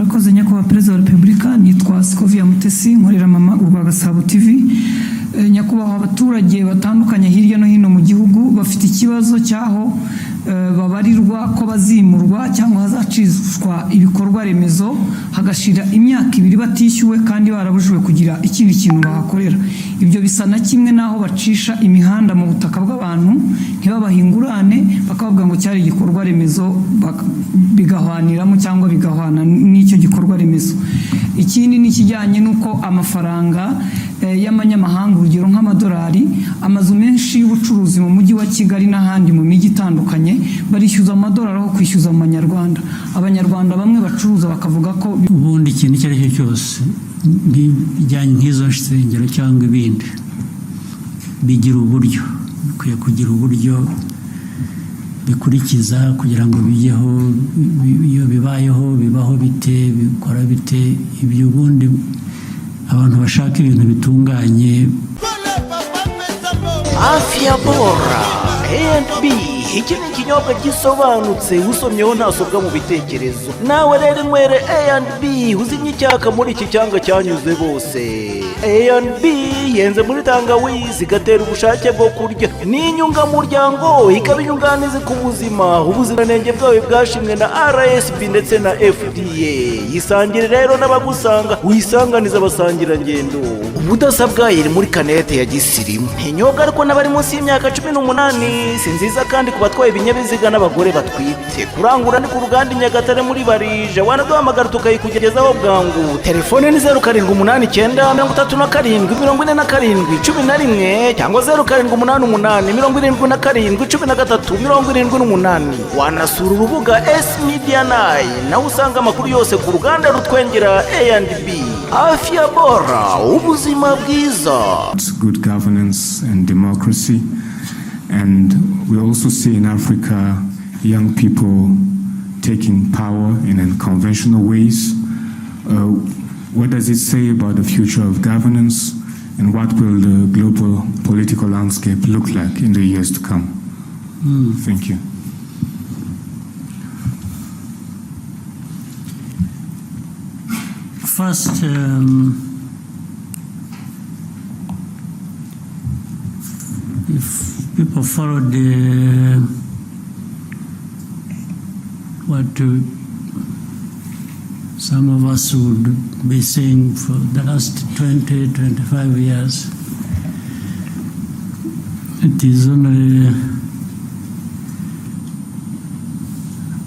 murakoze nyakubahwa perezida wa repubulika. Nitwa SCOVIA Mutesi, nkorera mama Urwagasabo TV. Nyakubahwa abaturage batandukanye hirya no hino mu gihugu bafite ikibazo cyaho babarirwa ko bazimurwa cyangwa hazacishwa ibikorwa remezo hagashira imyaka 2 batishyuwe kandi barabujwe kugira ikindi kintu bahakorera. Ibyo bisa na kimwe naho bacisha imihanda mu butaka bw'abantu ntibabahingurane bakavuga ngo cyari igikorwa remezo bigahwaniramo cyangwa bigahwana n'icyo gikorwa remezo. Ikindi ni kijyanye nuko amafaranga y'amanyamahanga urugero nk'amadolari, amazu menshi y'ubucuruzi mu mujyi wa Kigali n'ahandi mu mijyi itandukanye barishyuza amadolari aho kwishyuza mu manyarwanda. Abanyarwanda bamwe bacuruza bakavuga ko ubundi ikintu icyo ari cyo cyose bijyanye nk'izo nsengero cyangwa ibindi bigira uburyo, bikwiye kugira uburyo bikurikiza kugira ngo bijyeho. Iyo bibayeho bibaho bite, bikora bite, ibyo ubundi abantu bashaka ibintu bitunganye. Afya bora A&B, iki ni ikinyobwa gisobanutse usomyeho ntasobwa mu bitekerezo. Nawe rero inywere A&B uzinye icyaka muri iki cyanga cyanyuze bose. A&B yenze muri tangawizi igatera ubushake bwo kurya, ni inyungamuryango ikaba inyunganizi ku buzima. Ubuziranenge bwawe bwashimwe na RSB ndetse na FDA. Yisangire rero n'abagusanga wisanganiza abasangirangendo. Ubudasa bwayo iri muri kanete ya gisirimu. Inyobwa ariko n'abari munsi y'imyaka 18 si nziza kandi ku batwaye ibinyabiziga n'abagore batwite. Kurangura ni ku ruganda Nyagatare muri Barije. Wanaduhamagara tukayikugezaho bwangu. Telefone ni 0789 37 cyangwa 0788 wanasura urubuga S-Media9 nawe usanga amakuru yose ku ruganda rutwengera A&B. Afya bora, ubuzima bwiza. It's good governance and democracy, and we also see in Africa young people taking power in unconventional ways. What does it say about the future of governance, and what will the global political landscape look like in the years to come? Thank you. First, if people follow what some of us would be saying for the last 20-25 years, it is only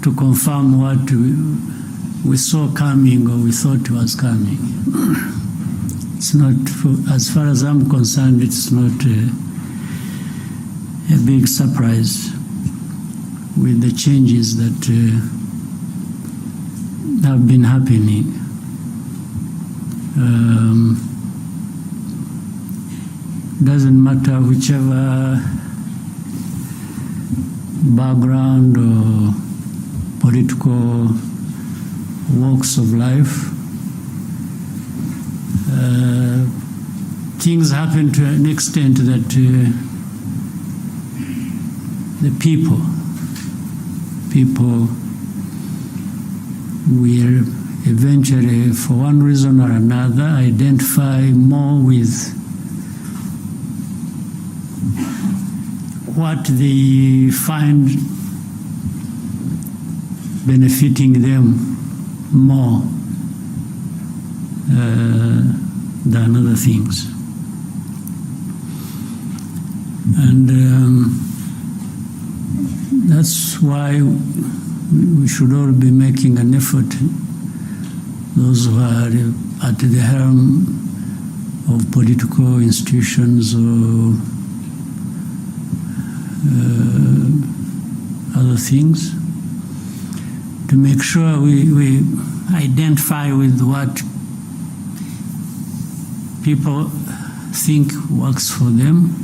to confirm what we saw coming or we thought was coming. It's not, as far as I'm concerned, it's not a big surprise with the changes that have been happening. Doesn't matter whichever background or political walks of life, things happen to an extent that the people will eventually, for one reason or another, identify more with what they find benefiting them more than other things. And that's why we should all be making an effort, those who are at the helm of political institutions or other things, to make sure we identify with what people think works for them,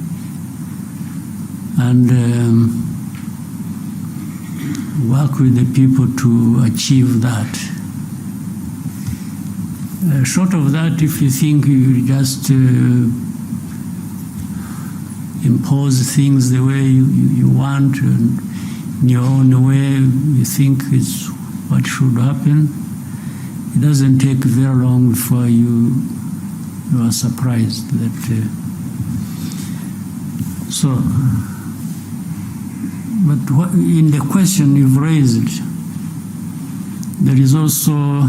and work with the people to achieve that. Short of that, if you think you just impose things the way you want, and in your own way you think it's what should happen, it doesn't take very long before you are surprised that. But in the question you've raised, there is also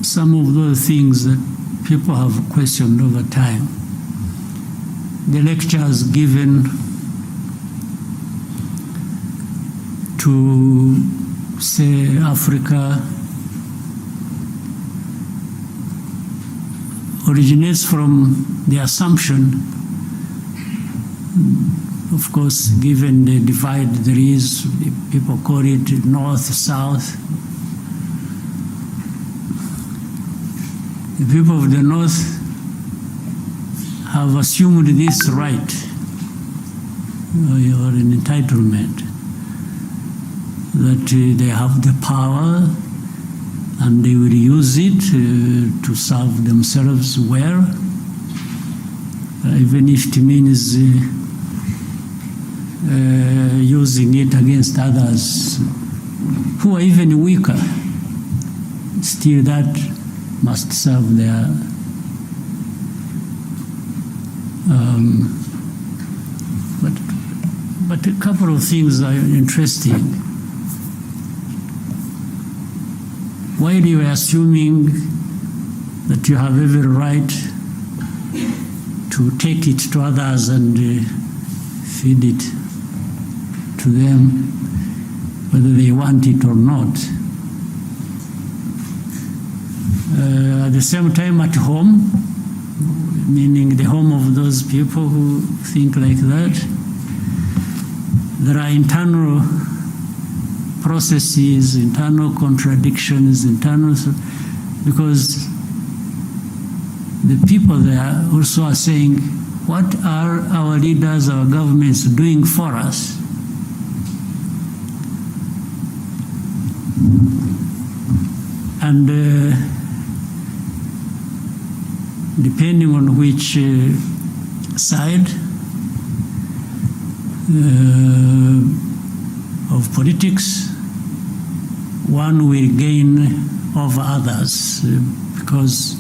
some of those things that people have questioned over time. The lectures given to, say, Africa originates from the assumption, of course, given the divide there is, people call it north, south. The people of the north have assumed this right, or an entitlement, that they have the power and they will use it to serve themselves well, even if it means using it against others who are even weaker. Still, that must serve their but a couple of things are interesting. While you are assuming that you have every right to take it to others and feed it to them, whether they want it or not, at the same time at home, meaning the home of those people who think like that, there are internal processes, internal contradictions, because the people there also are saying, what are our leaders, our governments doing for us? And depending on which side of politics, one will gain over others, because,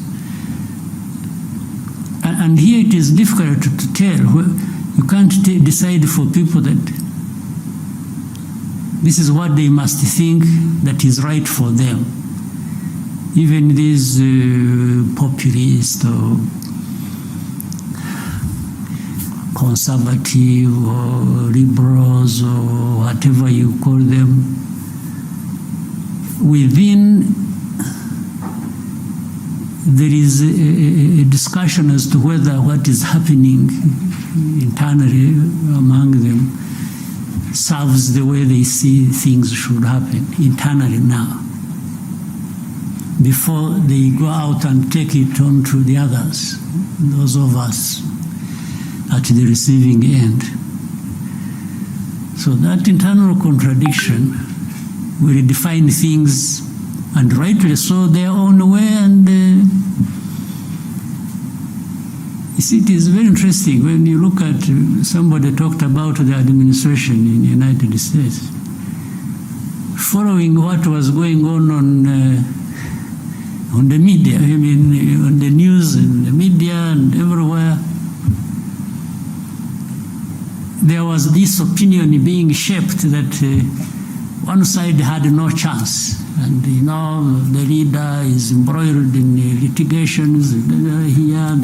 and here it is difficult to tell. You can't decide for people that this is what they must think that is right for them. Even these populist or conservative or liberals or whatever you call them, within there is a discussion as to whether what is happening internally among them serves the way they see things should happen internally now, before they go out and take it on to the others, those of us at the receiving end. So that internal contradiction will define things, and rightly so, their own way. And you see, it is very interesting when you look at, somebody talked about the administration in the United States, following what was going on the media, I mean, on the news and the media and everywhere. There was this opinion being shaped that one side had no chance, and the leader is embroiled in litigations here,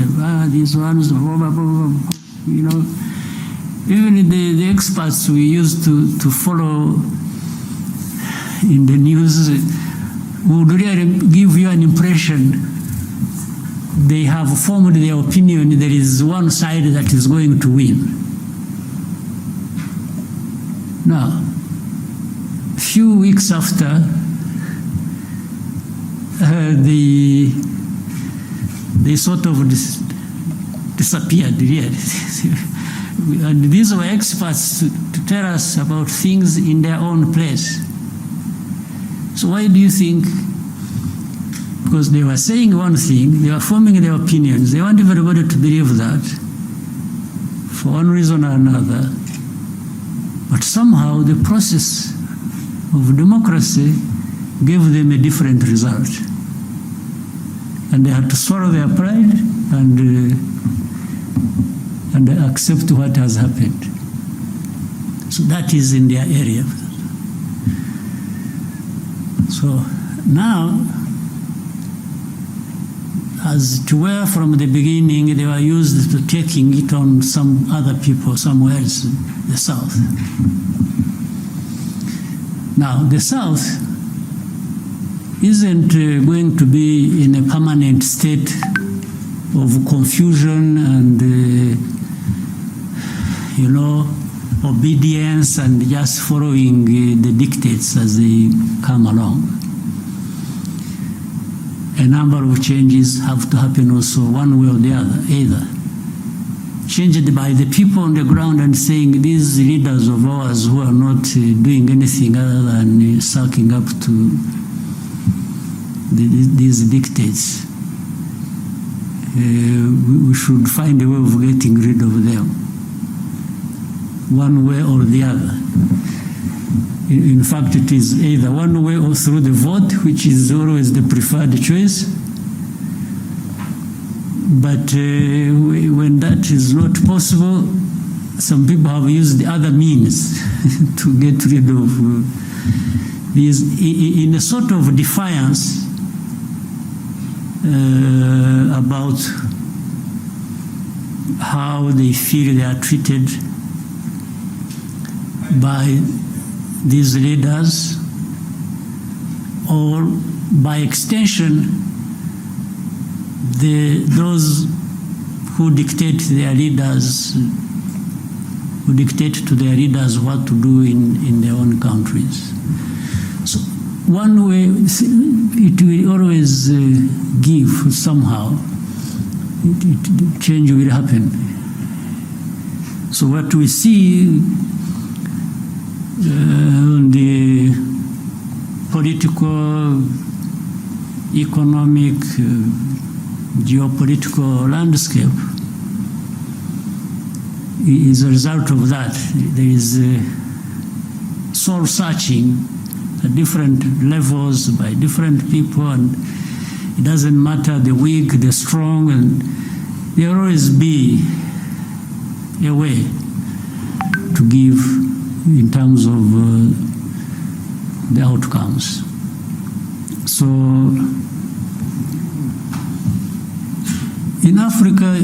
these ones, blah, blah, blah, Even the experts we used to follow in the news would really give you an impression they have formed their opinion there is one side that is going to win. Now, a few weeks after, they sort of disappeared, really. And these were experts to tell us about things in their own place. So why do you think? Because they were saying one thing, they were forming their opinions, they want everybody to believe that for one reason or another. But somehow the process of democracy gave them a different result. And they had to swallow their pride and accept what has happened. So that is in their area. So now, as it were from the beginning, they were used to taking it on some other people somewhere else in the South. Now, the South isn't going to be in a permanent state of confusion and, obedience and just following the dictates as they come along. A number of changes have to happen also one way or the other, either changed by the people on the ground and saying these leaders of ours who are not doing anything other than sucking up to these dictates. We should find a way of getting rid of them, one way or the other. In fact, it is either one way or through the vote, which is always the preferred choice. But when that is not possible, some people have used the other means to get rid of these, in a sort of defiance about how they feel they are treated by these leaders, or by extension, those who dictate their leaders, who dictate to their leaders what to do in their own countries. So one way, it will always give somehow, change will happen. So what we see on the political, economic, geopolitical landscape is a result of that. There is soul searching at different levels by different people, and it doesn't matter the weak, the strong, and there will always be a way to give in terms of the outcomes. So in Africa,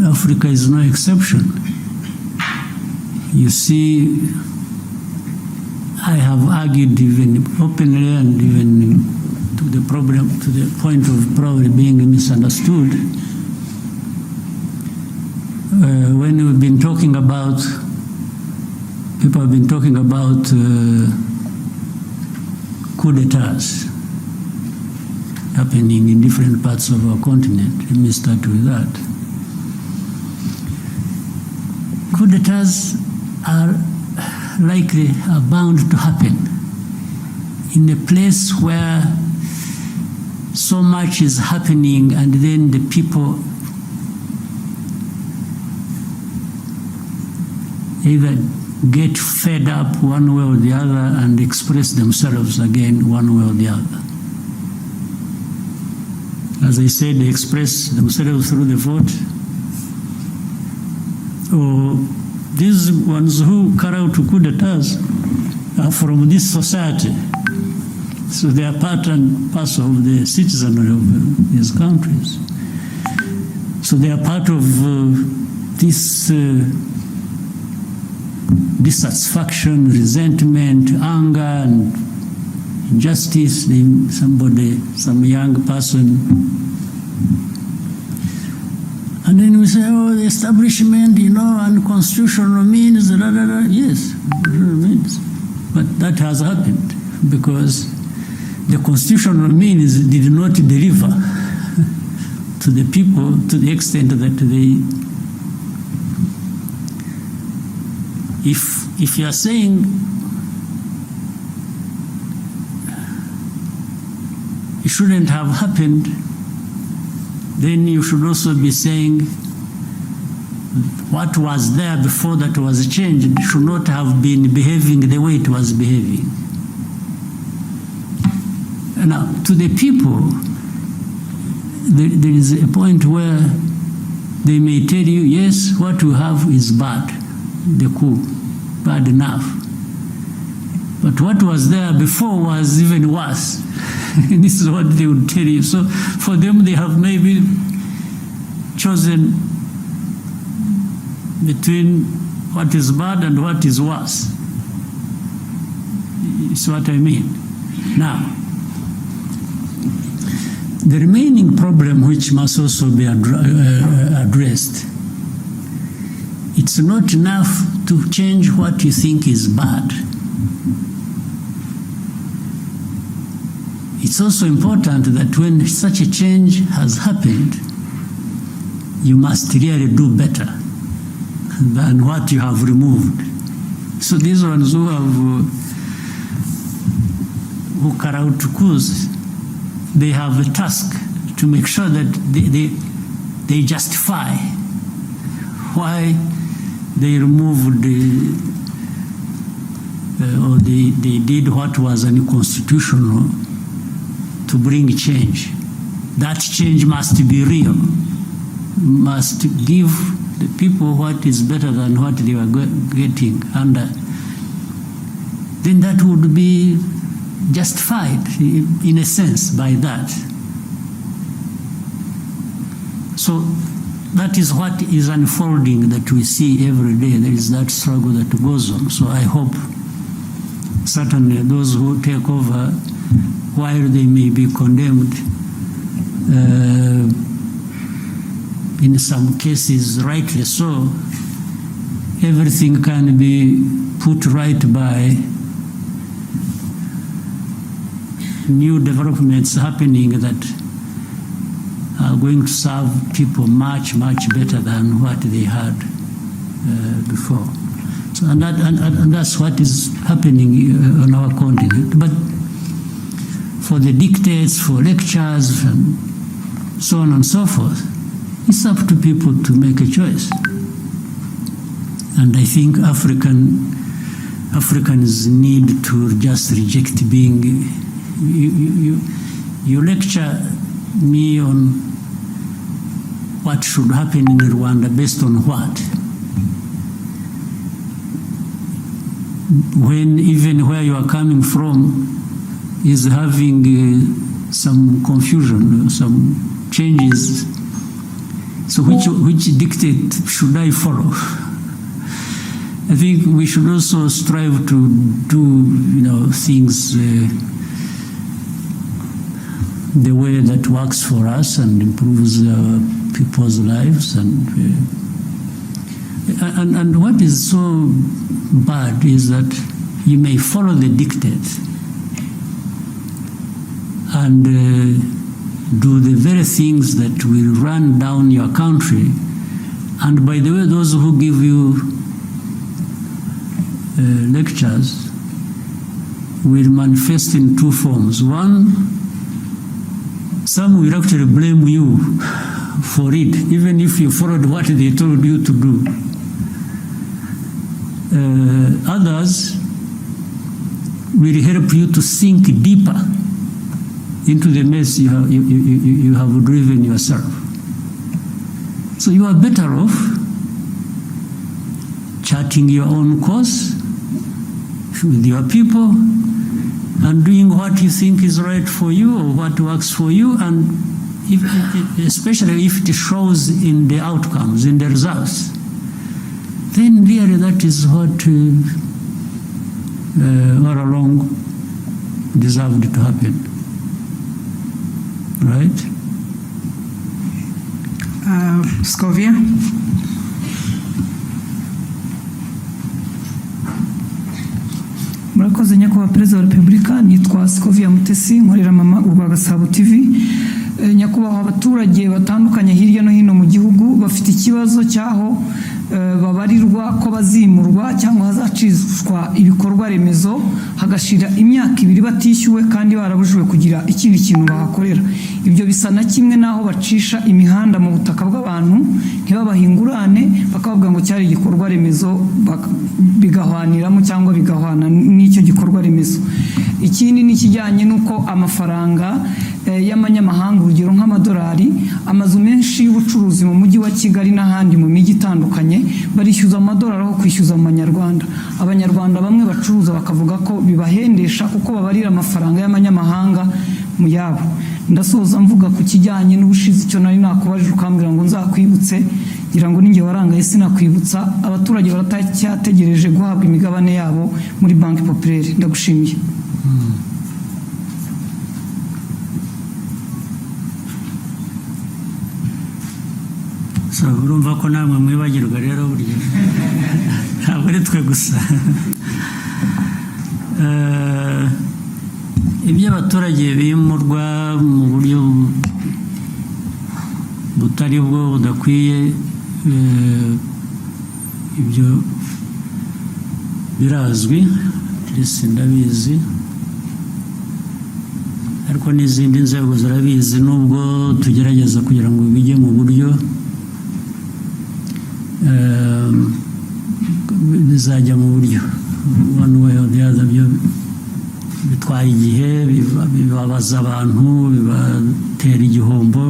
Africa is no exception. You see, I have argued even openly and even to the point of probably being misunderstood. When we've been talking about, people have been talking about coup d'etats happening in different parts of our continent. Let me start with that. Coup d'etats are bound to happen in a place where so much is happening, and then the people either get fed up one way or the other and express themselves again one way or the other. As I said, they express themselves through the vote. Or these ones who carry out coup d'etats are from this society. So they are part and parcel of the citizenry of these countries. So they are part of this dissatisfaction, resentment, anger, and injustice. Some young person, and then we say, oh, the establishment, unconstitutional means, yes, means. But that has happened because the constitutional means did not deliver to the people to the extent that they. If you are saying it shouldn't have happened, then you should also be saying what was there before that was changed should not have been behaving the way it was behaving. Now, to the people, there is a point where they may tell you, yes, what you have is bad, the coup, bad enough. But what was there before was even worse. This is what they would tell you. So for them, they have maybe chosen between what is bad and what is worse. It's what I mean. Now, the remaining problem, which must also be addressed, it's not enough to change what you think is bad. It's also important that when such a change has happened, you must really do better than what you have removed. So these ones who carry out coups, they have a task to make sure that they justify why they removed or they did what was unconstitutional to bring change. That change must be real, must give the people what is better than what they were getting, and then that would be justified in a sense by that. So that is what is unfolding that we see every day. There is that struggle that goes on. So I hope certainly those who take over, while they may be condemned, in some cases rightly so, everything can be put right by new developments happening that are going to serve people much, much better than what they had before. So, and that's what is happening on our continent. But for the dictates, for lectures, and so on and so forth, it's up to people to make a choice. And I think Africans need to just reject being. You lecture me on what should happen in Rwanda based on what? When even where you are coming from is having some confusion, some changes. So which dictate should I follow? I think we should also strive to do things the way that works for us and improves people's lives. And what is so bad is that you may follow the dictates and do the very things that will run down your country. And by the way, those who give you lectures will manifest in two forms. One, some will actually blame you for it, even if you followed what they told you to do. Others will help you to sink deeper into the mess you have driven yourself. So you are better off charting your own course with your people and doing what you think is right for you or what works for you, and especially if it shows in the outcomes, in the results, then really that is what all along deserved to happen. Right? SCOVIA. murakoze nyakubahwa perezida wa repubulika, nitwa SCOVIA Mutesi, nkorera mama Gasabo TV. Nyakubahwa abaturage batandukanye hirya no hino mu gihugu bafite ikibazo cyaho babarirwa ko bazimurwa cyangwa hazacishwa ibikorwa remezo hagashira imyaka 2 batishyuwe kandi barabujijwe kugira ikindi kintu bahakorera. Ibyo bisa na kimwe naho bacisha imihanda mu butaka bw'abantu ntibabahingurane bakavuga ngo cyari igikorwa remezo bigahwaniramo cyangwa bigahwana n'icyo gikorwa remezo. Ikindi ni kijyanye nuko amafaranga y'amanyamahanga urugero nk'amadolari, amazu menshi y'ubucuruzi mu mujyi wa Kigali n'ahandi mu mijyi itandukanye barishyuza amadolari aho kwishyuza mu manyarwanda. Abanyarwanda bamwe bacuruza bakavuga ko bibahendesha kuko babarira amafaranga y'amanyamahanga mu yabo. Ndasoza mvuga ku kijyanye n'ubushizi cyo nari nakubajije ukambwira ngo nzakwibutse, ngira ngo ninjye warangaye sinakwibutsa. Abaturage baratacyategereje guhabwa imigabane yabo muri Banki Populaire. Ndagushimiye. urumva ko namwe mwibagirwa rero burya ntabwo ari twe gusa. Ibyo abaturage bimurwa mu buryo butari bwo budakwiye, ibyo birazwi ndetse ndabizi, ariko n'izindi nzego zirabizi nubwo tugerageza kugira ngo bijye mu buryo bizajya mu buryo one way or the other. Byo bitwaye igihe, bibabaza abantu, bibatera igihombo,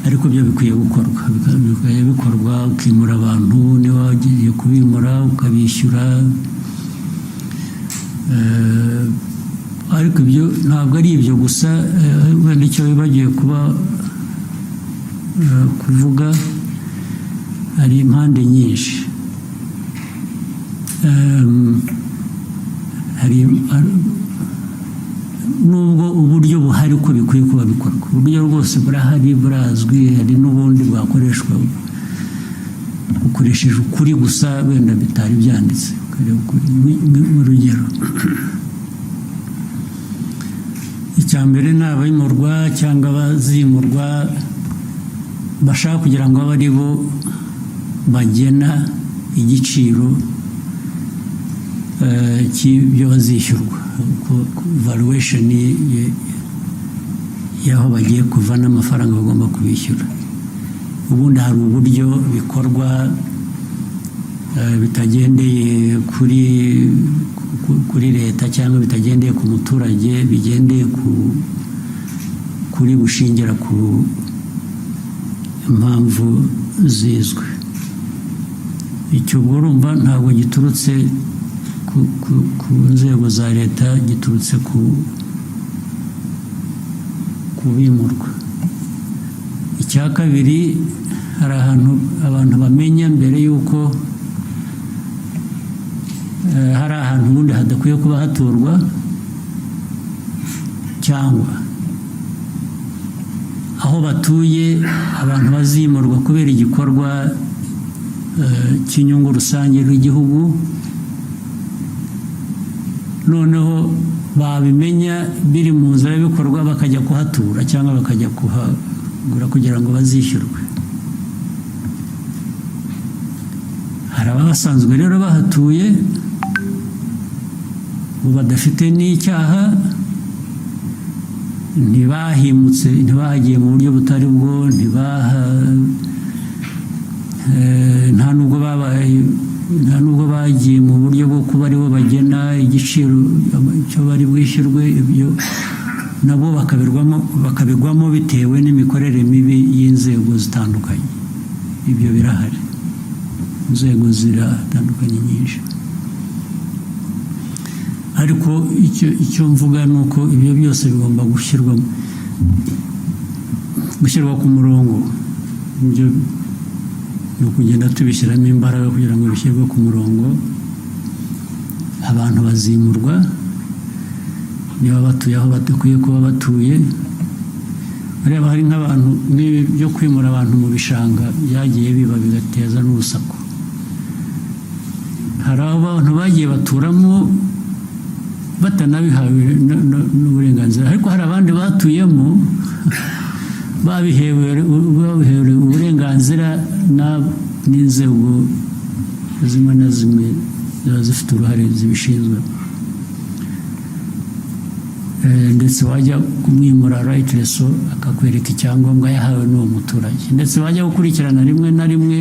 ariko byo bikwiye gukorwa. Bikwiye bikorwa, ukimura abantu, niba wagiye kubimura ukabishyura. Ariko ibyo ntabwo ari ibyo gusa, wenda icyo bagiye kuvuga hari impande nyinshi. Hari nubwo uburyo buhari ko bikwiye kuba bikorwa, uburyo rwose burahari, burazwi. Hari n'ubundi bwakoreshwa ukoresheje ukuri gusa, wenda bitari byanditse. Urugero, icya mbere ni abimurwa cyangwa abazimurwa bashaka kugira ngo abe ari bo bagena igiciro cy'ibyo bazishyurwa, valuation y'aho bagiye kuva n'amafaranga bagomba kubishyura. Ubundi hari uburyo bikorwa bitagendeye kuri leta cyangwa bitagendeye ku muturage, bigendeye kuri bushingira ku impamvu zizwe. Icyo urumva ntabwo giturutse ku nzego za leta, giturutse ku bimurwa. Icya kabiri, hari ahantu abantu bamenya mbere y'uko hari ahantu ubundi hadakwiye kuba haturwa, cyangwa aho batuye abantu bazimurwa kubera igikorwa cy'inyungu rusange rw'igihugu. Noneho babimenya biri mu nzira y'ibikorwa bakajya kuhatura cyangwa bakajya kuhagura kugira ngo bazishyurwe. Hari abasanzwe rero bahatuye badafite n'icyaha, ntibahimutse, ntibahagiye mu buryo butari bwo, nta nubwo bagiye mu buryo bwo kuba aribo bagena igiciro cyo bari bwishyurwe. Ibyo nabo bakabigwamo bitewe n'imikorere mibi y'inzego zitandukanye. Ibyo birahari, inzego ziratandukanye nyinshi. Ariko icyo mvuga ni uko ibyo byose bigomba gushyirwa ku murongo. Ibyo ni ukugenda tubishyiramo imbaraga kugira ngo bishyirwe ku murongo. Abantu bazimurwa niba batuye aho badakwiye kuba batuye. Ureba hari nk'abantu byo kwimura abantu mu bishanga byagiye biba bigateza n'urusaku. Hari abantu bagiye baturamo batanabihawe n'uburenganzira, ariko hari abandi batuyemo babihewe uburenganzira n'inzego zimwe na zimwe ziba zifite uruhare zibishinzwe, ndetse wajya kumwimura rightly so akakwereka icyangombwa yahawe n'uwo muturage, ndetse wajya gukurikirana rimwe na rimwe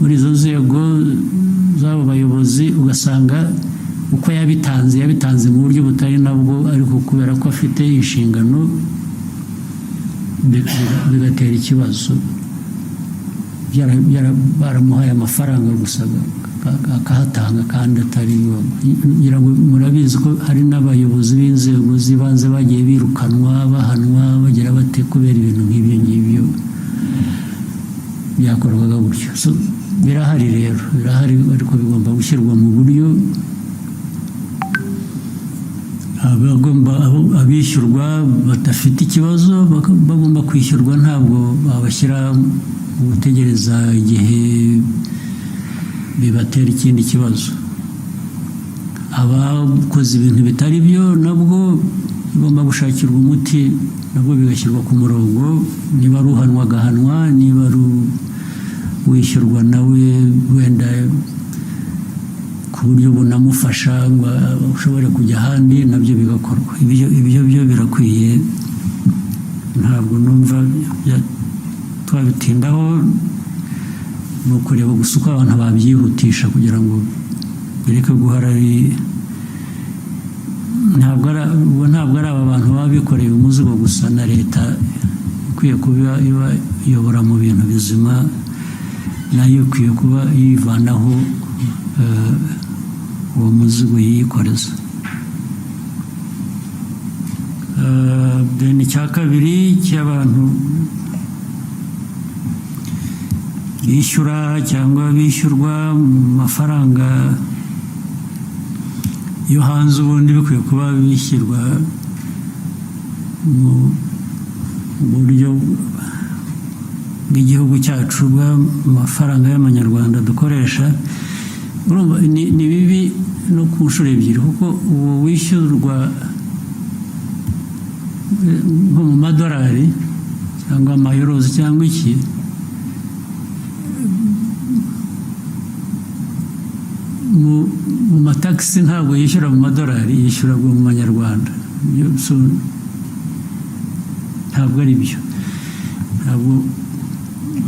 muri izo nzego z'abo bayobozi ugasanga uko yabitanze mu buryo butari nabwo, ariko kubera ko afite inshingano bigatera ikibazo. Baramuhaye amafaranga gusa akahatanga kandi atari ngombwa. Murabizi ko hari n'abayobozi b'inzego z'ibanze bagiye birukanwa, bahanwa, bagira bate kubera ibintu nk'ibyo ngibyo byakorwaga gutyo. Birahari rero, birahari, ariko bigomba gushyirwa mu buryo abishyurwa badafite ikibazo bagomba kwishyurwa, ntabwo babashyira mu gutegereza igihe bibatera ikindi kibazo. Abakoze ibintu bitari byo nabwo bigomba gushakirwa umuti, nabwo bigashyirwa ku murongo. Niba ari uhanwa agahanwa, niba ari wishyurwa nawe wenda ku buryo bunamufasha ngo ushobore kujya ahandi, nabyo bigakorwa. Ibyo byo birakwiye, ntabwo numva twabitindaho. Ni ukureba gusa uko abantu babyihutisha kugira ngo bireke guhora ari, ntabwo ari aba bantu baba bikoreye umuzigo gusa, na leta ikwiye kuba iyobora mu bintu bizima, nayo ikwiye kuba yivanaho uwo muzigo yikoreza. Icya kabiri cy'abantu bishyura cyangwa bishyurwa mu mafaranga yo hanze, ubundi bikwiye kuba bishyirwa mu buryo bw'igihugu cyacu bw'amafaranga y'amanyarwanda dukoresha. Ni bibi no ku nshuro ebyiri, kuko uwo wishyurwa nko mu madolari cyangwa amayorozi cyangwa iki, mu matagisi ntabwo yishyura mu madolari, yishyura mu manyarwanda. Ntabwo ari byo. Ntabwo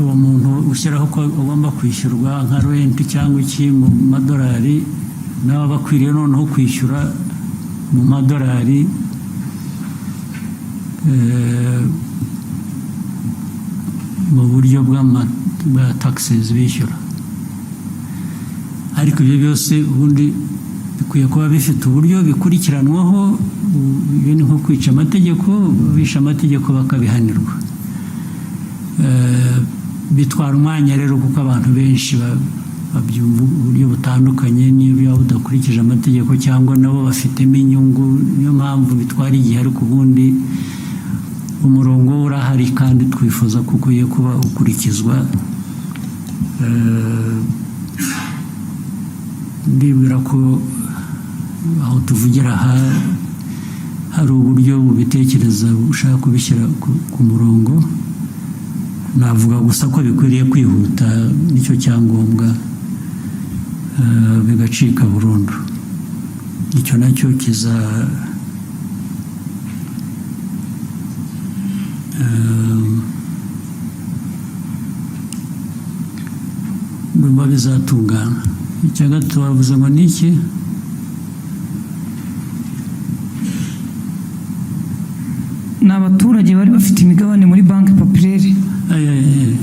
uwo muntu ushyiraho ko agomba kwishyurwa nka renti cyangwa iki mu madolari, nawe aba akwiriye noneho kwishyura mu madolari mu buryo bwa taxes bishyura. Ariko ibyo byose ubundi bikwiye kuba bifite uburyo bikurikiranwaho. Ibi ni nko kwica amategeko, bisha amategeko bakabihanirwa. Bitwara umwanya rero, kuko abantu benshi babyumva uburyo butandukanye, niba udakurikije amategeko cyangwa nabo bafitemo inyungu, niyo mpamvu bitwara igihe. Ariko ubundi umurongo urahari kandi twifuza ko ukwiye kuba ukurikizwa. Ndibwira ko aho tuvugira aha hari uburyo bubitekereza ushaka kubishyira ku murongo. Navuga gusa ko bikwiriye kwihuta, nicyo cyangombwa, bigacika burundu. Icyo nacyo ndumva bizatungana. Icya gatatu bavuze ngo ni iki? Ni abaturage bari bafite imigabane muri banki populaire.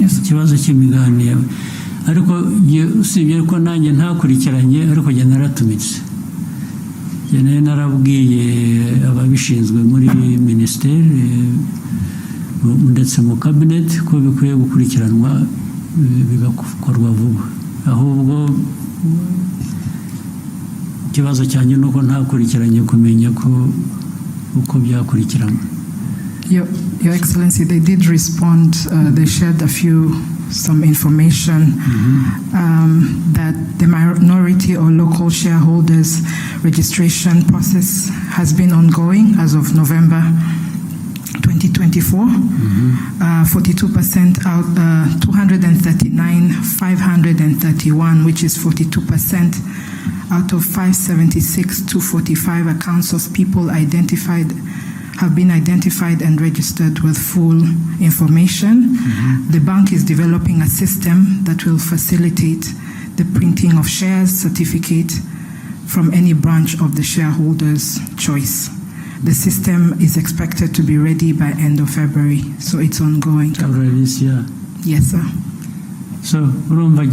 Ikibazo cy'imigabane, ariko usibye ko nanjye ntakurikiranye, ariko njye naratumitse. Njye narabwiye ababishinzwe muri minisiteri ndetse mu kabineti ko bikwiye gukurikiranwa, bigakorwa vuba. Ahubwo ikibazo cyanjye ni uko ntakurikiranye kumenya ko uko byakurikiranwa. Your Excellency, they did respond. They shared some information that the minority or local shareholders registration process has been ongoing as of November. 2024, 42% out, 239,531, which is 42% out of 576, 245 accounts of people have been identified and registered with full information. The bank is developing a system that will facilitate the printing of shares certificate from any branch of the shareholder's choice. The system is expected to be ready by end of February, so it's ongoing. February this year. Yes, sir. So urumva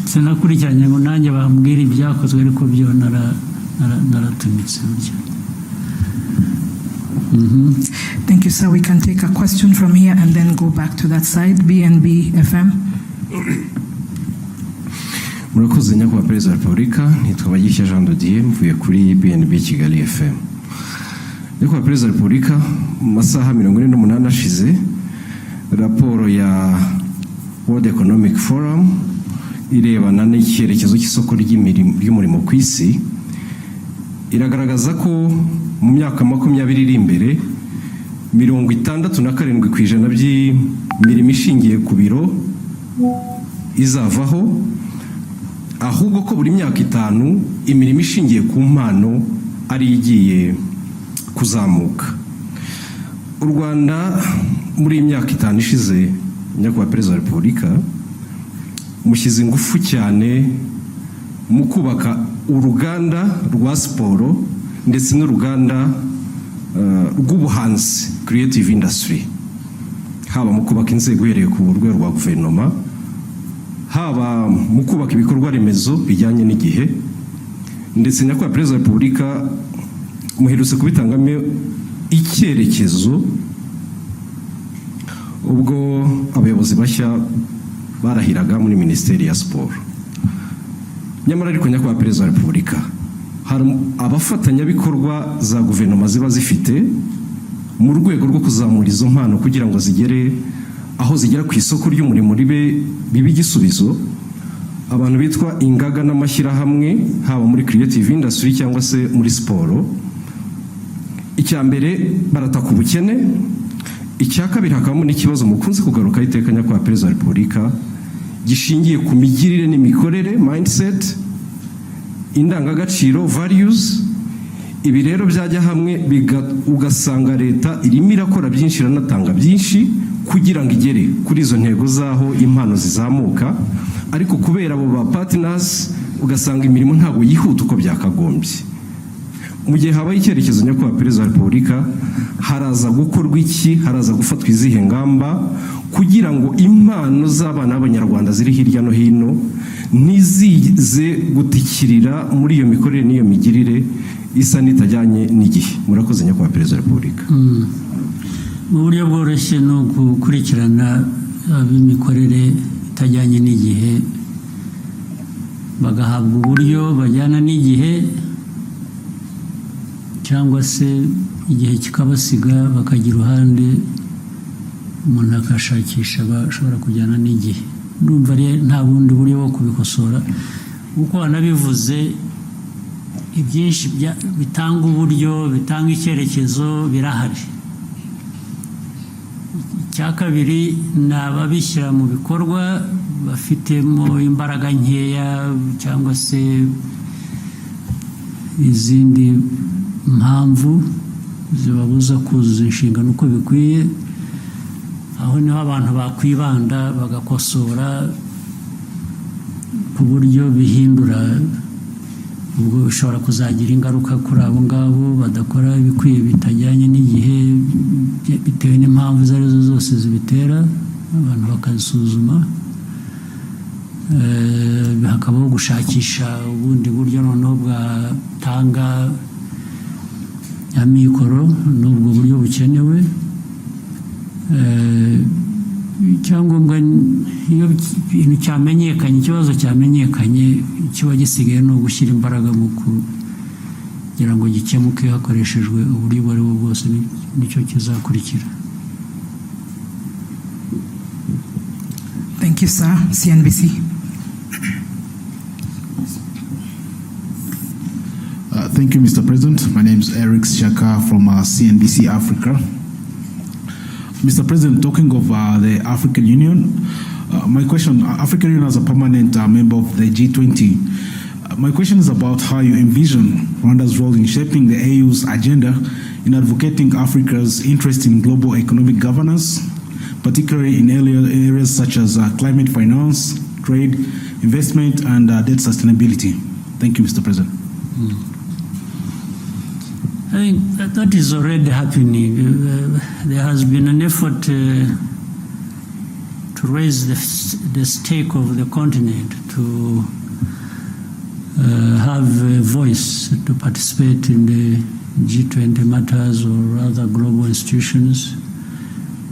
sinakurikiranye ngo nanjye bambwira ibyakozwe ariko byo naratumitse burya. Thank you, sir. We can take a question from here and then go back to that side. BNB FM. Murakoze nyakubahwa Perezida wa Repubulika, nitwa ABAJIJE Jean de Dieu, mvuye kuri BNB Kigali FM. Nyakubahwa Perezida wa Repubulika, mu masaha 48 ashize, raporo ya World Economic Forum irebana n'icyerekezo cy'isoko ry'umurimo ku isi iragaragaza ko mu myaka 20 iri imbere 67% by'imirimo ishingiye ku biro izavaho, ahubwo ko buri myaka 5 imirimo ishingiye ku mpano ari igiye kuzamuka. U Rwanda muri imyaka 5 ishize, nyakubahwa Perezida wa Repubulika, mushyize ingufu cyane mu kubaka uruganda rwa siporo ndetse n'uruganda rw'ubuhanzi, creative industry, haba mu kubaka inzego uhereye ku rwego rwa guverinoma, haba mu kubaka ibikorwa remezo bijyanye n'igihe, ndetse nyakubahwa Perezida wa Repubulika muherutse kubitangamo icyerekezo ubwo abayobozi bashya barahiraga muri Minisiteri ya Siporo. Nyamara ariko nyakubahwa Perezida wa Repubulika, hari abafatanyabikorwa za guverinoma ziba zifite mu rwego rwo kuzamura izo mpano kugira ngo zigere aho zigera ku isoko ry'umurimo bibe igisubizo. Abantu bitwa ingaga n'amashyirahamwe, haba muri creative industry cyangwa se muri siporo. Icya mbere barataka ubukene, icya kabiri hakabamo n'ikibazo mukunze kugaruka iteka nyakubahwa Perezida wa Repubulika gishingiye ku migirire n'imikorere, mindset, indangagaciro, values. Ibi rero byajya hamwe ugasanga leta irimo irakora byinshi, iranatanga byinshi kugira ngo igere kuri izo ntego zaho impano zizamuka, ariko kubera abo ba partners ugasanga imirimo ntabwo yihuta uko byakagombye. Mu gihe habaye icyerekezo nyakubahwa Perezida wa Repubulika, haraza gukorwa iki, haraza gufatwa izihe ngamba kugira ngo impano z'abana b'Abanyarwanda ziri hirya no hino ntizize gutikirira muri iyo mikorere n'iyo migirire isa n'itajyanye n'igihe. Murakoze nyakubahwa Perezida wa Repubulika. Mu buryo bworoshye no gukurikirana ab'imikorere itajyanye n'igihe bagahabwa uburyo bajyana n'igihe, cyangwa se igihe kikabasiga bakagira uruhande umuntu akashakisha bashobora kujyana n'igihe. Ndumva nta bundi buryo bwo kubikosora, kuko wanabivuze ibyinshi bitanga uburyo, bitanga icyerekezo birahari. Icya kabiri ni ababishyira mu bikorwa bafitemo imbaraga nkeya cyangwa se izindi mpamvu zibabuza kuzuza inshingano uko bikwiye. Aho niho abantu bakwibanda bagakosora ku buryo bihindura, ubwo bishobora kuzagira ingaruka kuri abo ngabo badakora ibikwiye bitajyanye n'igihe bitewe n'impamvu izo arizo zose zibitera, abantu bakazisuzuma. Hakabaho gushakisha ubundi buryo noneho bwatanga amikoro n'ubwo buryo bukenewe. Icyangombwa iyo ibintu cyamenyekanye, ikibazo cyamenyekanye, kiba gisigaye no gushyira imbaraga mu kugira ngo gikemuke hakoreshejwe uburyo ubwo ari bwo bwose, nicyo kizakurikira. Thank you, sir. CNBC. Thank you, Mr. President. My name is Eric Shaka from CNBC Africa. Mr. President, talking of the African Union, my question, African Union as a permanent member of the G20, my question is about how you envision Rwanda's role in shaping the AU's agenda in advocating Africa's interest in global economic governance, particularly in areas such as climate finance, trade, investment, and debt sustainability. Thank you, Mr. President. I think that is already happening. There has been an effort to raise the stake of the continent, to have a voice, to participate in the G20 matters or other global institutions.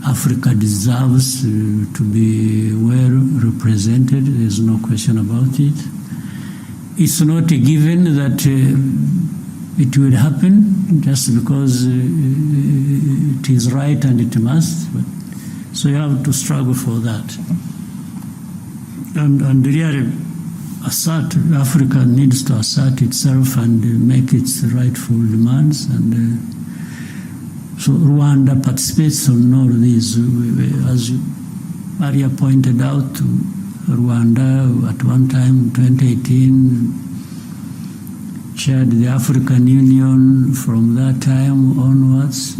Africa deserves to be well represented. There's no question about it. It's not a given that it will happen just because it is right and it must. So you have to struggle for that. And really Africa needs to assert itself and make its rightful demands. And so Rwanda participates on all these. As Maria pointed out, Rwanda at one time, 2018, chaired the African Union. From that time onwards,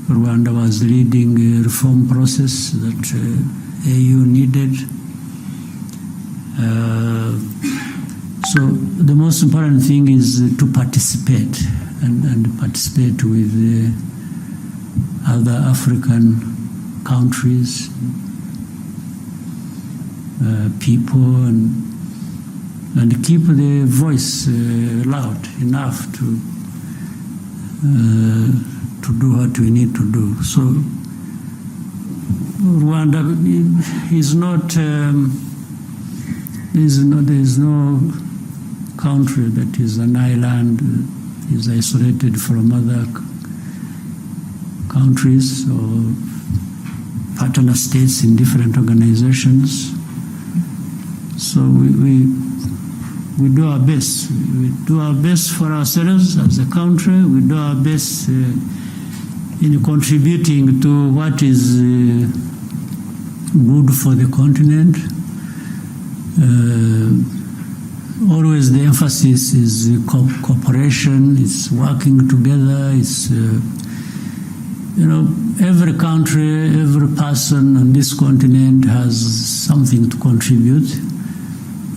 Rwanda was leading a reform process that AU needed. So the most important thing is to participate and participate with other African countries, people, and keep the voice loud enough to do what we need to do. So Rwanda is not. There is no country that is an island, is isolated from other countries or partner states in different organizations. So we do our best. We do our best for ourselves as a country. We do our best in contributing to what is good for the continent. Always the emphasis is cooperation, it's working together, it's, every country, every person on this continent has something to contribute.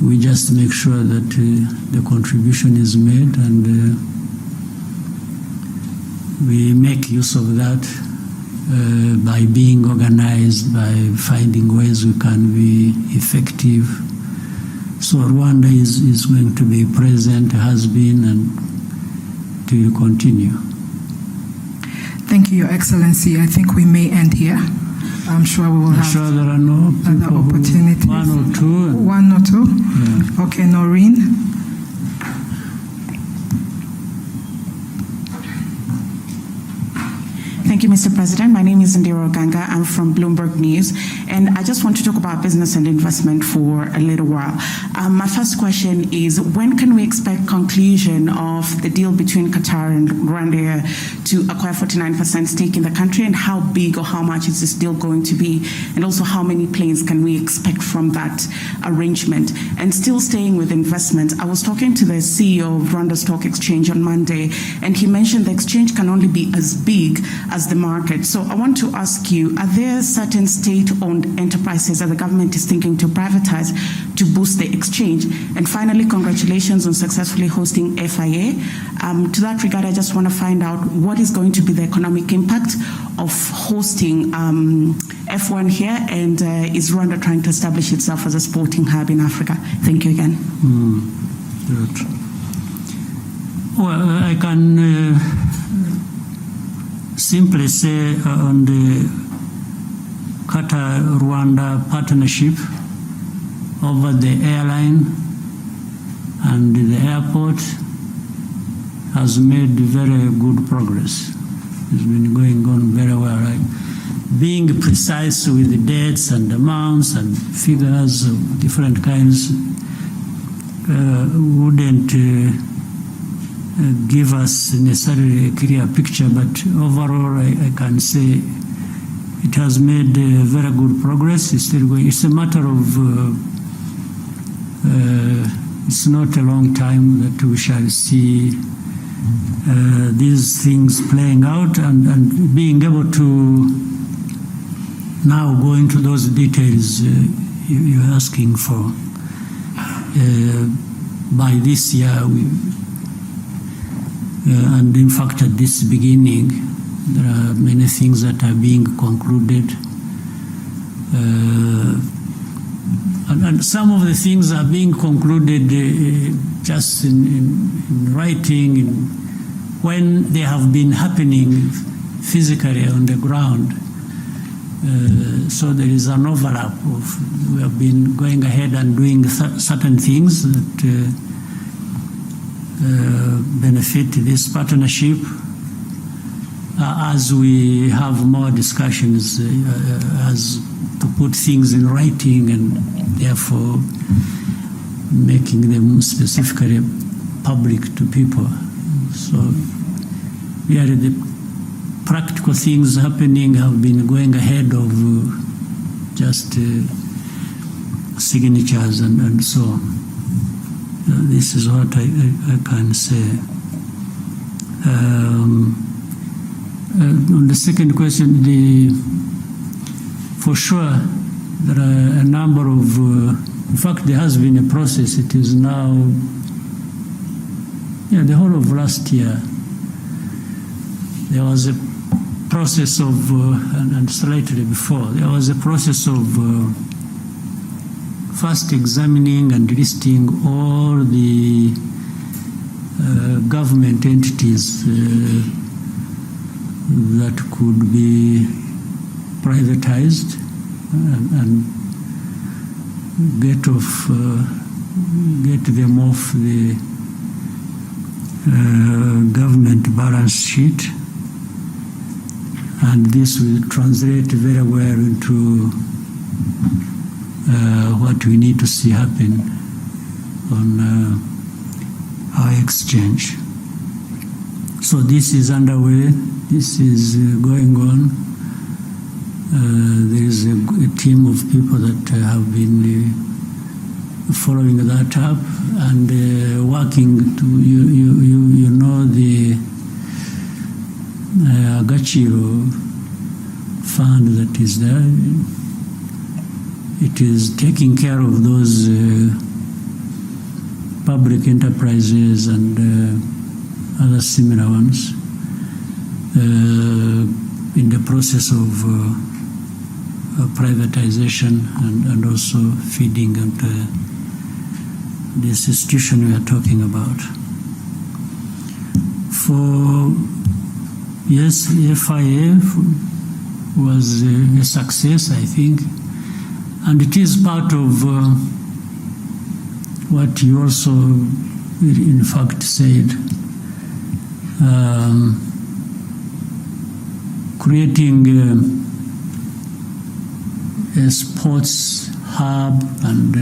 We just make sure that the contribution is made, and we make use of that by being organized, by finding ways we can be effective. So Rwanda is going to be present, has been, and will continue. Thank you, Your Excellency. I think we may end here. I'm sure we will have there are no other opportunities. One or two. One or two? Yeah. Okay, Noreen. Thank you, Mr. President. My name is Ndiro Ganga. I'm from Bloomberg News, and I just want to talk about business and investment for a little while. My first question is, when can we expect conclusion of the deal between Qatar and Rwanda to acquire 49% stake in the country, and how big or how much is this deal going to be, and also how many planes can we expect from that arrangement? And still staying with investment, I was talking to the CEO of Rwanda Stock Exchange on Monday, and he mentioned the exchange can only be as big as the market. So I want to ask you, are there certain state-owned enterprises that the government is thinking to privatize to boost the exchange? And finally, congratulations on successfully hosting FIA. To that regard, I just want to find out what is going to be the economic impact of hosting F1 here, and is Rwanda trying to establish itself as a sporting hub in Africa? Thank you again. Good. Well, I can simply say on the Qatar-Rwanda partnership over the airline and the airport has made very good progress. It's been going on very well. Right? Being precise with the dates and amounts and figures of different kinds wouldn't give us necessarily a clear picture, but overall I can say it has made very good progress. It's still going. It's a matter of it's not a long time that we shall see these things playing out and being able to now go into those details you're asking for. By this year, and in fact at this beginning, there are many things that are being concluded. And some of the things are being concluded just in writing, when they have been happening physically on the ground. So there is an overlap of, we have been going ahead and doing certain things that benefit this partnership. As we have more discussions, as to put things in writing and therefore making them specifically public to people. So really the practical things happening have been going ahead of just signatures and so on. This is what I can say. On the second question, for sure there are a number of, in fact there has been a process. It is now, the whole of last year, there was a process of, and slightly before, there was a process of first examining and listing all the government entities that could be privatized and get them off the government balance sheet. And this will translate very well into what we need to see happen on our exchange. So this is underway. This is going on. There is a team of people that have been following that up and working to, you know, the Agachiro fund that is there. It is taking care of those public enterprises and other similar ones in the process of privatization and also feeding into this institution we are talking about. For yes, the FIA was a success, I think, and it is part of what you also, in fact, said, creating a sports hub and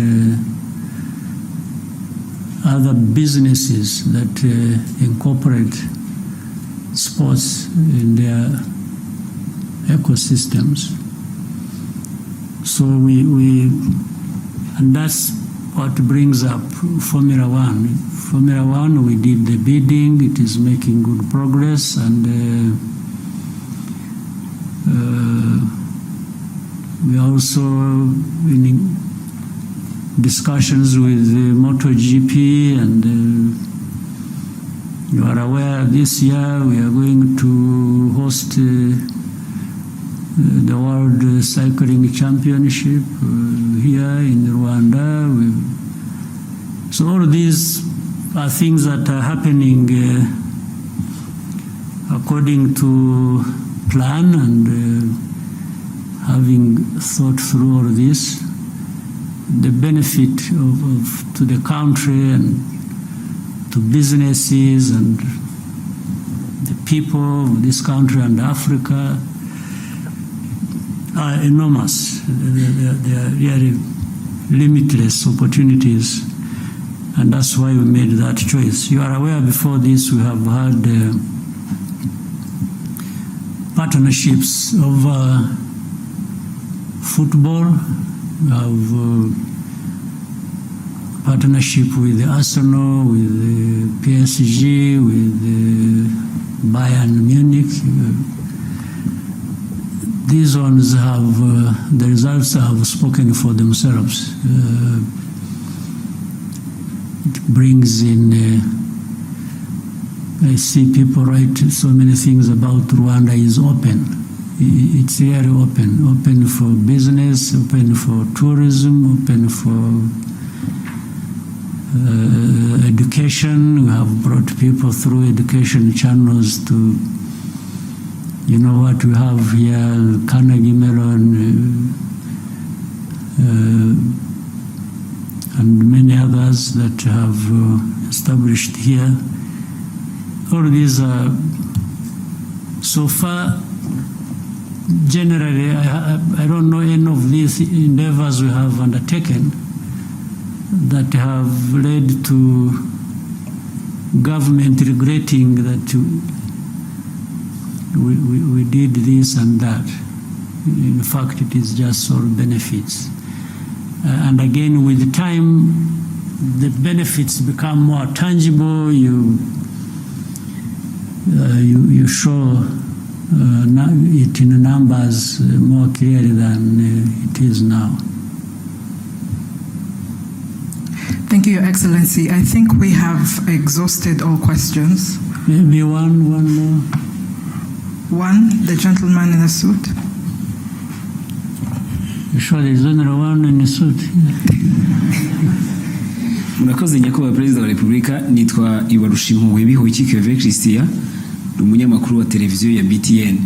other businesses that incorporate sports in their ecosystems. So and that's what brings up Formula One. Formula One, we did the bidding, it is making good progress, and we are also in discussions with MotoGP, and you are aware this year we are going to host the World Cycling Championship here in Rwanda. So all of these are things that are happening according to plan, and having thought through all of this, the benefit to the country and to businesses and the people of this country and Africa are enormous. They are really limitless opportunities. And that's why we made that choice. You are aware before this we have had partnerships of football. We have partnership with Arsenal, with PSG, with Bayern Munich. These ones have, the results have spoken for themselves. It brings in, I see people write so many things about Rwanda is open. It's really open for business, open for tourism, open for education. We have brought people through education channels to, you know what we have here, Carnegie Mellon, and many others that have established here. All of these are, so far, generally, I don't know any of these endeavors we have undertaken that have led to government regretting that we did this and that. In fact, it is just all benefits. And again, with time, the benefits become more tangible. You show it in numbers more clearly than it is now. Thank you, Your Excellency. I think we have exhausted all questions. Maybe one more. One, the gentleman in the suit. You sure there's only one in the suit? Murakoze nyakubahwa Perezida wa Repubulika, nitwa Ibarushimuwe Bihoyiki Keve Christian, umunyamakuru wa televiziyo ya BTN.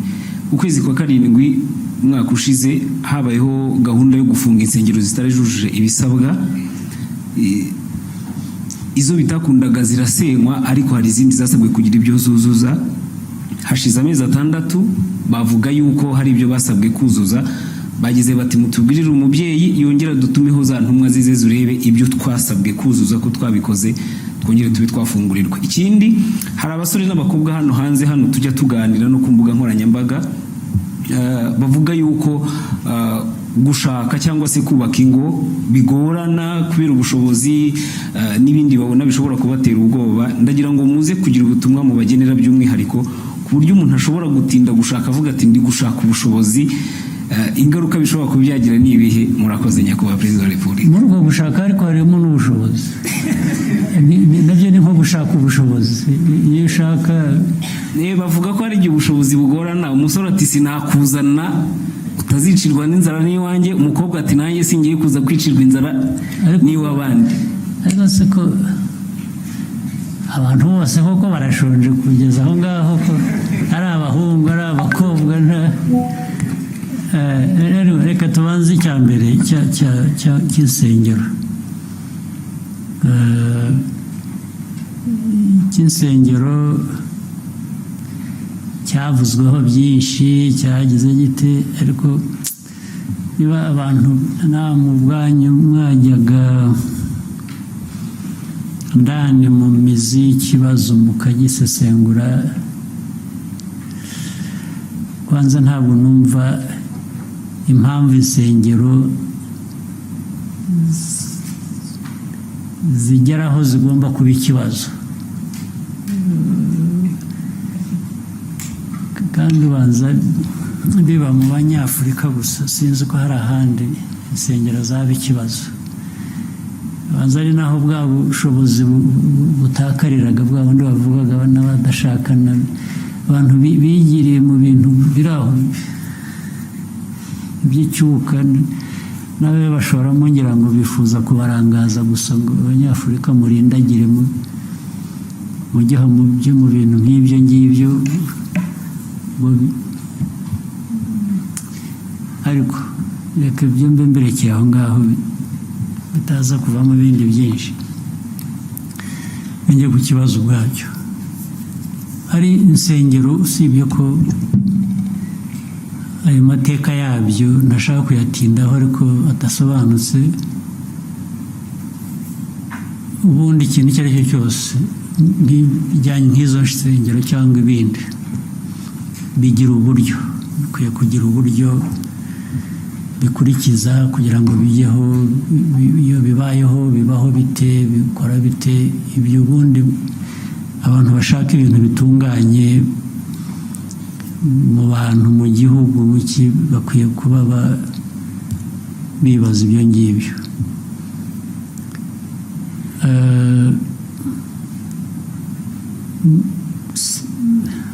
Ukwezi kwa karindwi mwaka ushize habayeho gahunda yo gufunga insengero zitarajuje ibisabwa. Izo bitakundaga zirasenywa, ariko hari izindi zasabwe kugira ibyo zuzuza. Hashize amezi 6 bavuga yuko hari ibyo basabwe kuzuza. Bagize bati mutubwirire umubyeyi yongera dutumeho za ntumwa zize zurebe ibyo twasabwe kuzuza ko twabikoze, twongere tube twafungurirwa. Ikindi, hari abasore n'abakobwa hano hanze hano tujya tuganira no ku mbuga nkoranyambaga bavuga yuko gushaka cyangwa se kubaka ingo bigorana kubera ubushobozi n'ibindi babona bishobora kubatera ubwoba. Ndagira ngo muze kugira ubutumwa mu bagenera by'umwihariko ku buryo umuntu ashobora gutinda gushaka avuga ati ndi gushaka ubushobozi, ingaruka bishobora kubyagira nibihe. Murakoze nyakubahwa Perezida wa Repubulika. Muri uko gushaka ariko harimo n'ubushobozi. Nabyo ni nko gushaka ubushobozi. Iyo ushaka bavuga ko hari igihe ubushobozi bugorana. Umusore ati sinakuzana utazicirwa n'inzara n'iwanjye, umukobwa ati nanjye singiye kuza kwicirwa inzara n'iwabandi. Ariko se ko abantu bose koko barashonje kugeza aho ngaho ko ari abahungu ari abakobwa reka tubanze icya mbere cy'insengero. Cy'insengero cyavuzweho byinshi, cyagize gite, ariko niba abantu nta mu bwanyu mwajyaga ndani mu mizi y'ikibazo mukagisesengura, kwanza ntabwo numva impamvu insengero zigeraho zigomba kuba ikibazo. Kandi ubanza biba mu Banyafurika gusa, sinzi ko hari ahandi insengero zaba ikibazo. Ubanza ari naho bwa bushobozi butakariraga, bwa bundi bavugaga n'abadashakana, abantu bigiriye mu bintu biraho by'icyuka, nawe bashoramo ngira ngo bifuza kubarangaza gusa ngo Abanyafurika murindagire mujya mu bintu nk'ibyo ngibyo. Ariko reka ibyo mbe mberekeye aho ngaho bitaza kuvamo ibindi byinshi. Njye ku kibazo ubwacyo, hari insengero usibye ko ayo mateka yabyo ntashaka kuyatindaho ariko adasobanutse. ubundi ikintu icyo ari cyo cyose bijyanye nk'izo nsengero cyangwa ibindi bigira uburyo, bikwiye kugira uburyo bikurikiza kugira ngo bijyeho. Iyo bibayeho bibaho bite, bikora bite, ibyo ubundi abantu bashaka ibintu bitunganye mu bantu mu gihugu bakwiye kuba bibaza ibyo ngibyo.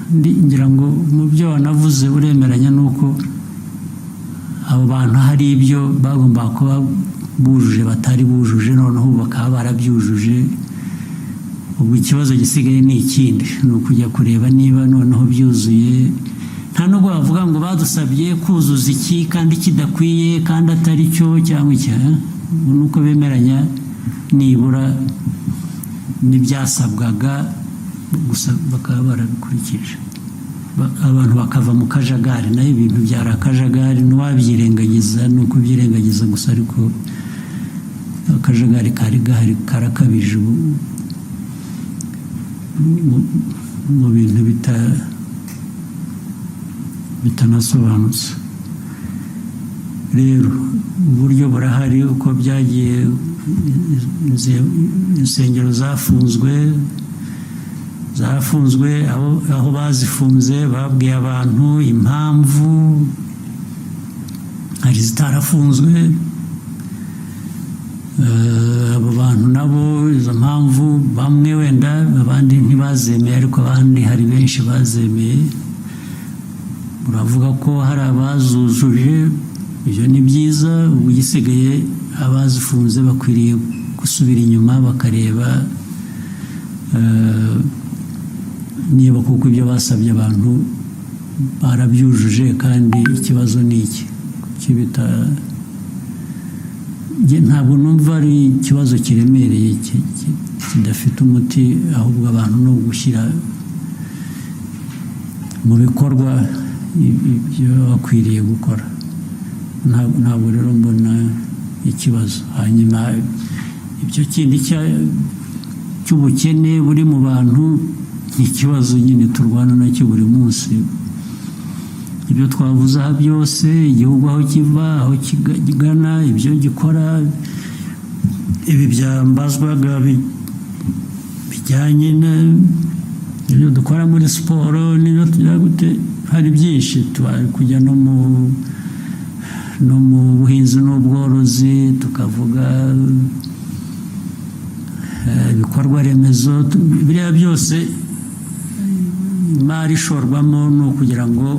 ngira ngo mu byo wanavuze uremeranya nuko abo bantu hari ibyo bagomba kuba bujuje batari bujuje, noneho bakaba barabyujuje. Ubu ikibazo gisigaye ni ikindi, ni ukujya kureba niba noneho byuzuye. Nta nubwo bavuga ngo badusabye kuzuza iki kandi kidakwiye kandi atari cyo cyangwa icya, nuko bemeranya nibura n'ibyasabwaga gusa bakaba barabikurikije, abantu bakava mu kajagari. Naho ibintu byari akajagari, ntiwabyirengagiza, ni uko byirengagiza gusa, ariko akajagari kari gahari karakabije mu bintu bitanasobanutse. Rero uburyo burahari uko byagiye, insengero zafunzwe, aho bazifunze babwiye abantu impamvu, hari zitarafunzwe. Abo bantu nabo izo mpamvu bamwe wenda abandi ntibazemeye, ariko abandi hari benshi bazemeye. Uravuga ko hari abazujuje, ibyo ni byiza. Ubu gisigaye abazifunze bakwiriye gusubira inyuma bakareba niba kuko ibyo basabye abantu barabyujuje, kandi ikibazo ni iki kibita. Ntabwo numva ari ikibazo kiremereye kidafite umuti, ahubwo abantu no gushyira mu bikorwa ibyo bakwiriye gukora. Ntabwo rero mbona ikibazo. Hanyuma ibyo kindi cy'ubukene buri mu bantu ni ikibazo nyine turwana nacyo buri munsi. Ibyo twavuze aha byose, igihugu aho kiva, aho kigana, ibyo gikora, ibi byambazwaga bijyanye n'ibyo dukora muri siporo, n'ibyo tugira gute, hari byinshi. Tubari kujya no mu buhinzi n'ubworozi, tukavuga ibikorwa remezo, biriya byose imari ishorwamo ni ukugira ngo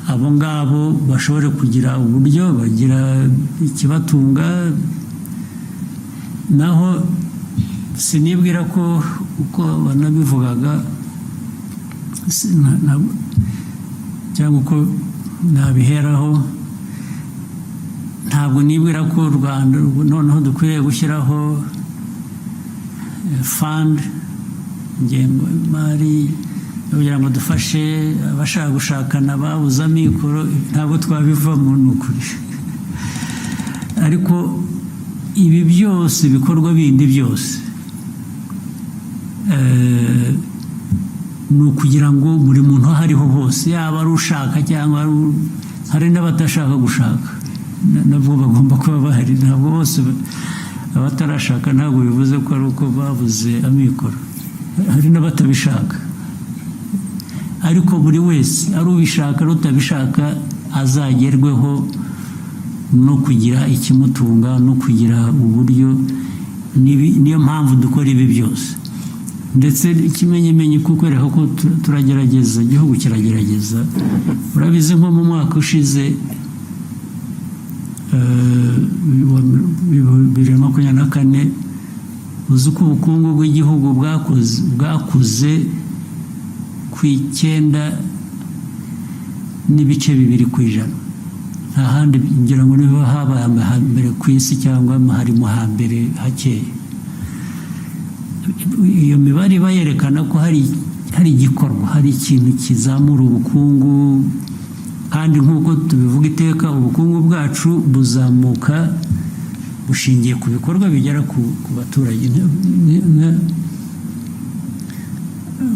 abo ngabo bashobore kugira uburyo bagira ikibatunga. Naho sinibwira ko uko banabivugaga cyangwa uko nabiheraho, ntabwo nibwira ko u Rwanda noneho dukwiriye gushyiraho fund, ingengo y'imari kugira ngo dufashe abashaka gushakana babuze amikoro. Ntabwo twabivamo, ni ukuri. Ariko ibi byose ibikorwa bindi byose ni ukugira ngo buri muntu aho ariho hose, yaba ari ushaka cyangwa hari n'abatashaka gushaka, nabwo bagomba kuba bahari. Ntabwo bose abatarashaka, ntabwo bivuze ko ari uko babuze amikoro, hari n'abatabishaka. Ariko buri wese, ari ubishaka ari utabishaka, azagerweho no kugira ikimutunga, no kugira uburyo. Niyo mpamvu dukora ibi byose. Ndetse ikimenyimenyi kukwereka ko turagerageza, igihugu kiragerageza. Urabizi nko mu mwaka ushize 2024, uzi ko ubukungu bw'igihugu bwakuze ku 9.2%. Nta handi ngira ngo niho habaye mbere ku isi, cyangwa harimo hambere hakeye. Iyo mibare iba yerekana ko hari igikorwa, hari ikintu kizamura ubukungu. Kandi nk'uko tubivuga iteka, ubukungu bwacu buzamuka bushingiye ku bikorwa bigera ku baturage.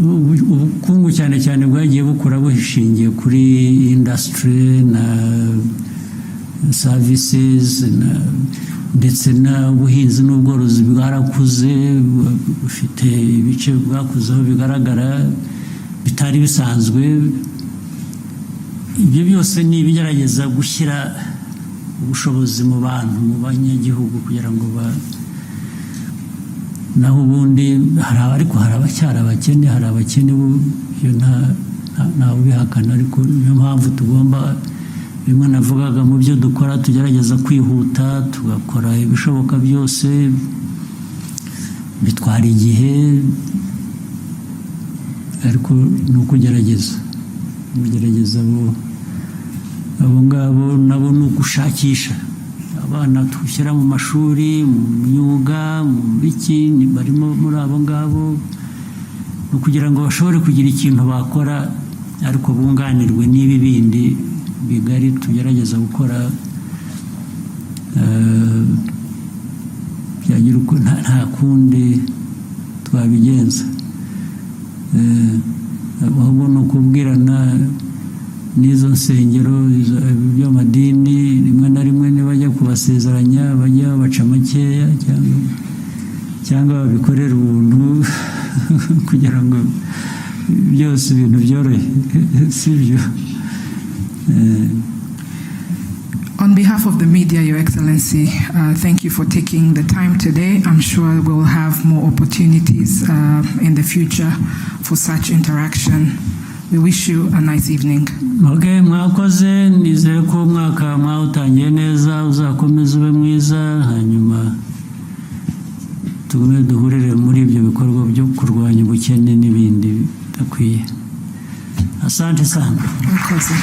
Ubukungu cyane cyane bwagiye bukura bushingiye kuri industry na services ndetse n'ubuhinzi n'ubworozi bwarakuze, bufite ibice bwakuzeho bigaragara bitari bisanzwe. Ibyo byose ni ibigerageza gushyira ubushobozi mu bantu, mu banyagihugu, kugira ngo naho ubundi hari abacyari abakene, hari abakene ntawe ubihakana, ariko niyo mpamvu tugomba, bimwe navugaga mu byo dukora, tugerageza kwihuta tugakora ibishoboka byose, bitwara igihe, ariko ni ukugerageza abo ngabo nabo ni ugushakisha abana dushyira mu mashuri, mu myuga, mu biki, barimo muri abo ngabo, ni ukugira ngo bashobore kugira ikintu bakora, ariko bunganirwe n'ibi bindi bigari tugerageza gukora. Byagira uko nta kundi twabigenza, ahubwo ni ukubwirana n'izo nsengero by'amadini, rimwe na rimwe nibajya kubasezeranya bajya babaca makeya cyangwa babikorera ubuntu kugira ngo byose ibintu byorohe, sibyo? On behalf of the media, Your Excellency, thank you for taking the time today. I'm sure we'll have more opportunities in the future for such interaction. We wish you a nice evening. Okay, mwakoze, nizere ko umwaka mwawutangiye neza, uzakomeza ube mwiza, hanyuma tugume duhurire muri ibyo bikorwa byo kurwanya ubukene n'ibindi bidakwiye. Asante sana. Mwakoze.